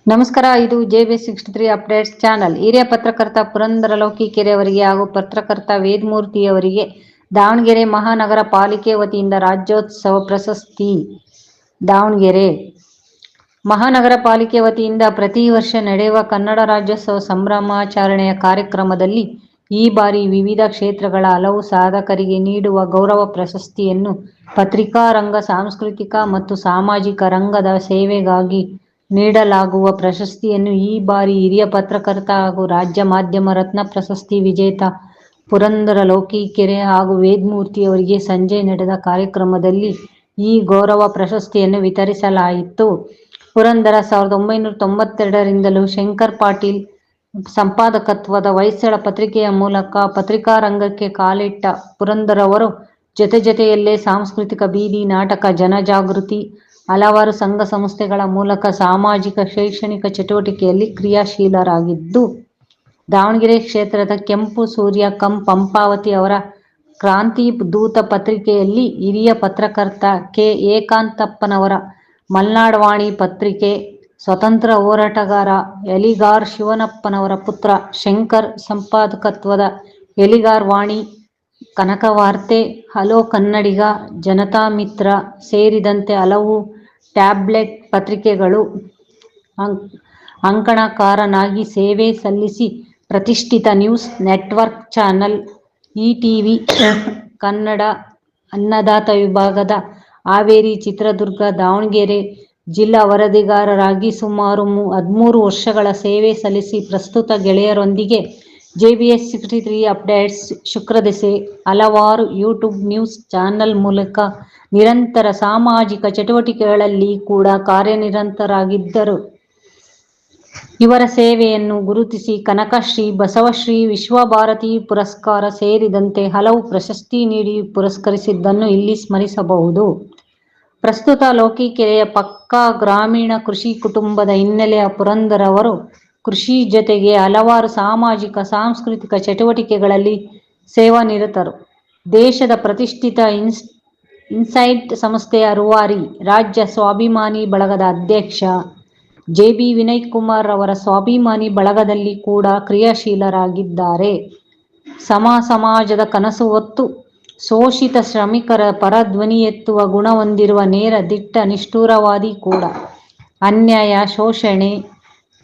ನಮಸ್ಕಾರ, ಇದು JB63 updates channel. ಹಿರಿಯ ಪತ್ರಕರ್ತ ಪುರಂದರ ಲೋಕಿಕೆರೆ ಅವರಿಗೆ ಹಾಗೂ ಪತ್ರಕರ್ತ ವೇದಮೂರ್ತಿ ಅವರಿಗೆ ದಾವಣಗೆರೆ ಮಹಾನಗರ ಪಾಲಿಕೆ ವತಿಯಿಂದ ರಾಜ್ಯೋತ್ಸವ ಪ್ರಶಸ್ತಿ. ದಾವಣಗೆರೆ ಮಹಾನಗರ ಪಾಲಿಕೆ ವತಿಯಿಂದ ಪ್ರತಿ ವರ್ಷ ನಡೆಯುವ ಕನ್ನಡ ರಾಜ್ಯೋತ್ಸವ ಸಂಭ್ರಮಾಚರಣೆಯ ಕಾರ್ಯಕ್ರಮದಲ್ಲಿ ಈ ಬಾರಿ ವಿವಿಧ ಕ್ಷೇತ್ರಗಳ ಹಲವು ಸಾಧಕರಿಗೆ ನೀಡುವ ಗೌರವ ಪ್ರಶಸ್ತಿಯನ್ನು ಪತ್ರಿಕಾ ರಂಗ, ಸಾಂಸ್ಕೃತಿಕ ಮತ್ತು ಸಾಮಾಜಿಕ ರಂಗದ ಸೇವೆಗಾಗಿ ನೀಡಲಾಗುವ ಪ್ರಶಸ್ತಿಯನ್ನು ಈ ಬಾರಿ ಹಿರಿಯ ಪತ್ರಕರ್ತ ಹಾಗೂ ರಾಜ್ಯ ಮಾಧ್ಯಮ ರತ್ನ ಪ್ರಶಸ್ತಿ ವಿಜೇತ ಪುರಂದರ ಲೋಕಿಕೆರೆ ಹಾಗೂ ವೇದಮೂರ್ತಿ ಅವರಿಗೆ ಸಂಜೆ ನಡೆದ ಕಾರ್ಯಕ್ರಮದಲ್ಲಿ ಈ ಗೌರವ ಪ್ರಶಸ್ತಿಯನ್ನು ವಿತರಿಸಲಾಯಿತು. ಪುರಂದರ 1992ರಿಂದಲೂ ಶಂಕರ್ ಪಾಟೀಲ್ ಸಂಪಾದಕತ್ವದ ಹೊಯ್ಸಳ ಪತ್ರಿಕೆಯ ಮೂಲಕ ಪತ್ರಿಕಾ ರಂಗಕ್ಕೆ ಕಾಲಿಟ್ಟ ಪುರಂದರ ಅವರು ಜೊತೆಯಲ್ಲೇ ಸಾಂಸ್ಕೃತಿಕ ಬೀದಿ ನಾಟಕ, ಜನಜಾಗೃತಿ, ಹಲವಾರು ಸಂಘ ಸಂಸ್ಥೆಗಳ ಮೂಲಕ ಸಾಮಾಜಿಕ ಶೈಕ್ಷಣಿಕ ಚಟುವಟಿಕೆಯಲ್ಲಿ ಕ್ರಿಯಾಶೀಲರಾಗಿದ್ದು, ದಾವಣಗೆರೆ ಕ್ಷೇತ್ರದ ಕೆಂಪು ಸೂರ್ಯ ಪಂಪಾವತಿ ಅವರ ಕ್ರಾಂತಿದೂತ ಪತ್ರಿಕೆಯಲ್ಲಿ, ಹಿರಿಯ ಪತ್ರಕರ್ತ ಕೆ. ಏಕಾಂತಪ್ಪನವರ ಮಲ್ನಾಡವಾಣಿ ಪತ್ರಿಕೆ, ಸ್ವಾತಂತ್ರ್ಯ ಹೋರಾಟಗಾರ ಎಲಿಗಾರ್ ಶಿವಣ್ಣಪ್ಪನವರ ಪುತ್ರ ಶಂಕರ್ ಸಂಪಾದಕತ್ವದ ಎಲಿಗಾರ್ ವಾಣಿ, ಕನಕವಾರ್ತೆ, ಹಲೋ ಕನ್ನಡಿಗ, ಜನತಾ ಮಿತ್ರ ಸೇರಿದಂತೆ ಹಲವು ಟ್ಯಾಬ್ಲಾಯ್ಡ್ ಪತ್ರಿಕೆಗಳು ಅಂಕಣಕಾರನಾಗಿ ಸೇವೆ ಸಲ್ಲಿಸಿ ಪ್ರತಿಷ್ಠಿತ news network channel ETV Kannada ಅನ್ನದಾತ ವಿಭಾಗದ ಹಾವೇರಿ, ಚಿತ್ರದುರ್ಗ, ದಾವಣಗೆರೆ ಜಿಲ್ಲಾ ವರದಿಗಾರರಾಗಿ ಸುಮಾರು 13 ವರ್ಷಗಳ ಸೇವೆ ಸಲ್ಲಿಸಿ ಪ್ರಸ್ತುತ ಗೆಳೆಯರೊಂದಿಗೆ JB63 ಅಪ್ಡೇಟ್ಸ್, ಶುಕ್ರದೆಸೆ, ಹಲವಾರು ಯೂಟ್ಯೂಬ್ ನ್ಯೂಸ್ ಚಾನಲ್ ಮೂಲಕ ನಿರಂತರ ಸಾಮಾಜಿಕ ಚಟುವಟಿಕೆಗಳಲ್ಲಿ ಕೂಡ ಕಾರ್ಯನಿರತರಾಗಿದ್ದರು. ಇವರ ಸೇವೆಯನ್ನು ಗುರುತಿಸಿ ಕನಕಶ್ರೀ, ಬಸವಶ್ರೀ, ವಿಶ್ವಭಾರತಿ ಪುರಸ್ಕಾರ ಸೇರಿದಂತೆ ಹಲವು ಪ್ರಶಸ್ತಿ ನೀಡಿ ಪುರಸ್ಕರಿಸಿದ್ದನ್ನು ಇಲ್ಲಿ ಸ್ಮರಿಸಬಹುದು. ಪ್ರಸ್ತುತ ಲೋಕಿಕೆರೆಯ ಪಕ್ಕಾ ಗ್ರಾಮೀಣ ಕೃಷಿ ಕುಟುಂಬದ ಹಿನ್ನೆಲೆಯ ಪುರಂದರ ಅವರು ಕೃಷಿ ಜೊತೆಗೆ ಹಲವಾರು ಸಾಮಾಜಿಕ, ಸಾಂಸ್ಕೃತಿಕ ಚಟುವಟಿಕೆಗಳಲ್ಲಿ ಸೇವಾನಿರತರು. ದೇಶದ ಪ್ರತಿಷ್ಠಿತ ಇನ್ಸೈಟ್ ಸಂಸ್ಥೆಯ ರೂವಾರಿ, ರಾಜ್ಯ ಸ್ವಾಭಿಮಾನಿ ಬಳಗದ ಅಧ್ಯಕ್ಷ JB ವಿನಯ್ಕುಮಾರ್ ಅವರ ಸ್ವಾಭಿಮಾನಿ ಬಳಗದಲ್ಲಿ ಕೂಡ ಕ್ರಿಯಾಶೀಲರಾಗಿದ್ದಾರೆ. ಸಮಾಜದ ಕನಸು ಹೊತ್ತು ಶೋಷಿತ ಶ್ರಮಿಕರ ಪರ ಧ್ವನಿ ಎತ್ತುವ ಗುಣ ಹೊಂದಿರುವ ನೇರ, ದಿಟ್ಟ, ನಿಷ್ಠುರವಾದಿ ಕೂಡ. ಅನ್ಯಾಯ, ಶೋಷಣೆ,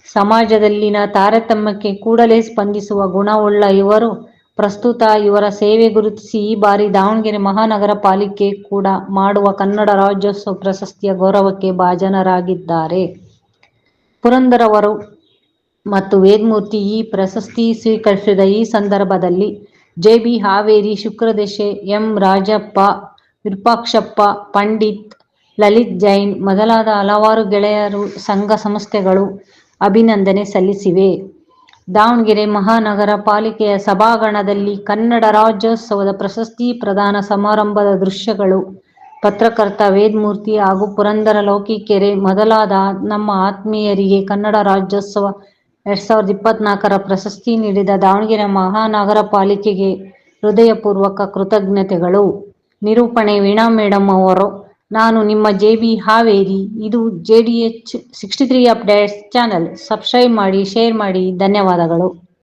ಸಮಾಜದಲ್ಲಿನ ತಾರತಮ್ಯಕ್ಕೆ ಕೂಡಲೇ ಸ್ಪಂದಿಸುವ ಗುಣವುಳ್ಳ ಇವರು ಪ್ರಸ್ತುತ ಇವರ ಸೇವೆ ಗುರುತಿಸಿ ಈ ಬಾರಿ ದಾವಣಗೆರೆ ಮಹಾನಗರ ಪಾಲಿಕೆ ಕೂಡ ಮಾಡುವ ಕನ್ನಡ ರಾಜ್ಯೋತ್ಸವ ಪ್ರಶಸ್ತಿಯ ಗೌರವಕ್ಕೆ ಭಾಜನರಾಗಿದ್ದಾರೆ. ಪುರಂದರ ಅವರು ಮತ್ತು ವೇದಮೂರ್ತಿ ಈ ಪ್ರಶಸ್ತಿ ಸ್ವೀಕರಿಸಿದ ಈ ಸಂದರ್ಭದಲ್ಲಿ JB ಹಾವೇರಿ, ಶುಕ್ರದೆಸೆ, M ರಾಜಪ್ಪ, ವಿರೂಪಾಕ್ಷಪ್ಪ, ಪಂಡಿತ್, ಲಲಿತ್ ಜೈನ್ ಮೊದಲಾದ ಹಲವಾರು ಗೆಳೆಯರು, ಸಂಘ ಸಂಸ್ಥೆಗಳು ಅಭಿನಂದನೆ ಸಲ್ಲಿಸಿವೆ. ದಾವಣಗೆರೆ ಮಹಾನಗರ ಪಾಲಿಕೆಯ ಸಭಾಂಗಣದಲ್ಲಿ ಕನ್ನಡ ರಾಜ್ಯೋತ್ಸವದ ಪ್ರಶಸ್ತಿ ಪ್ರದಾನ ಸಮಾರಂಭದ ದೃಶ್ಯಗಳು. ಪತ್ರಕರ್ತ ವೇದಮೂರ್ತಿ ಹಾಗೂ ಪುರಂದರ ಲೋಕಿಕೆರೆ ಮೊದಲಾದ ನಮ್ಮ ಆತ್ಮೀಯರಿಗೆ ಕನ್ನಡ ರಾಜ್ಯೋತ್ಸವ 2024ರ ಪ್ರಶಸ್ತಿ ನೀಡಿದ ದಾವಣಗೆರೆ ಮಹಾನಗರ ಪಾಲಿಕೆಗೆ ಹೃದಯಪೂರ್ವಕ ಕೃತಜ್ಞತೆಗಳು. ನಿರೂಪಣೆ ವೀಣಾ ಮೇಡಂ ಅವರು. ನಾನು ನಿಮ್ಮ JB ಹಾವೇರಿ. ಇದು JDH63 ಅಪ್ಡೇಟ್ಸ್ ಚಾನಲ್. ಸಬ್ಸ್ಕ್ರೈಬ್ ಮಾಡಿ, ಶೇರ್ ಮಾಡಿ. ಧನ್ಯವಾದಗಳು.